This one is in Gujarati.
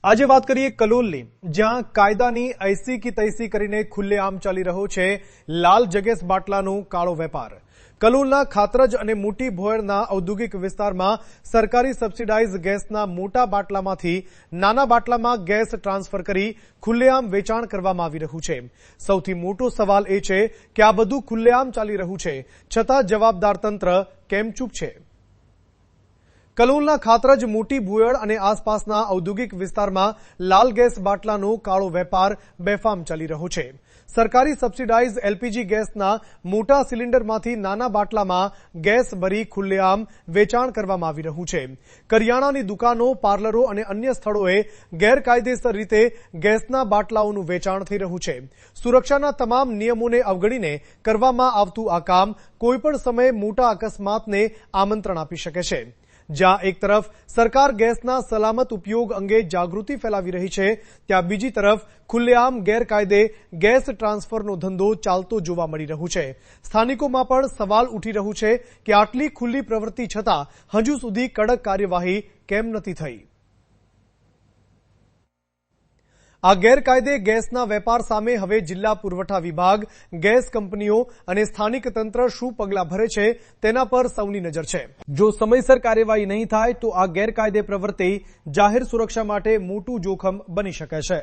આજે વાત કરીએ કલોલની, જ્યાં કાયદાની ऐसी की तैसी કરીને ખુલ્લેઆમ ચાલી રહ્યો છે લાલ જગેસ બાટલાનો કાળો વેપાર। કલોલના ખાતરજ અને મોટી ભોયરના ઔદ્યોગિક વિસ્તારમાં સરકારી સબસિડાઇઝ ગેસના મોટા બાટલામાંથી નાના બાટલામાં ગેસ ટ્રાન્સફર કરી ખુલ્લેઆમ વેચાણ કરવામાં આવી રહ્યું છે। સૌથી મોટો સવાલ એ છે કે આ બધું ખુલ્લેઆમ ચાલી રહ્યું છે, છતાં જવાબદાર તંત્ર કેમ ચૂપ છે? કલોલના ખાતરજ મોટી ભુયડ અને આસપાસના ઔદ્યોગિક વિસ્તારમાં લાલ ગેસ બાટલાનો કાળો વેપાર બેફામ ચાલી રહ્યો છે। સરકારી સબસિડાઇઝ એલપીજી ગેસના મોટા સિલિન્ડરમાંથી નાના બાટલામાં ગેસ ભરી ખુલ્લેઆમ વેચાણ કરવામાં આવી રહ્યું છે। કરિયાણાની દુકાનો, પાર્લરો અને અન્ય સ્થળોએ ગેરકાયદેસર રીતે ગેસના બાટલાઓનું વેચાણ થઈ રહ્યું છે। સુરક્ષાના તમામ નિયમોને અવગણીને કરવામાં આવતું આ કામ કોઈપણ સમયે મોટા અકસ્માતને આમંત્રણ આપી શકે છે। જ્યાં એક તરફ સરકાર ગેસના સલામત ઉપયોગ અંગે જાગૃતિ ફેલાવી રહી છે, ત્યાં બીજી તરફ ખુલ્લેઆમ ગેરકાયદે ગેસ ટ્રાન્સફરનો ધંધો ચાલતો જોવા મળી રહ્યું છે। સ્થાનિકોમાં પણ સવાલ ઉઠી રહ્યું છે કે આટલી ખુલ્લી પ્રવૃત્તિ છતાં હજુ સુધી કડક કાર્યવાહી કેમ નથી થઈ? આ ગેરકાયદે ગેસના વેપાર સામે હવે જિલ્લા પુરવઠા વિભાગ, ગેસ કંપનીઓ અને સ્થાનિક તંત્ર શું પગલાં ભરે છે તેના પર સૌની નજર છે। જો સમયસર કાર્યવાહી નહીં થાય તો આ ગેરકાયદે પ્રવૃત્તિ જાહેર સુરક્ષા માટે મોટું જોખમ બની શકે છે।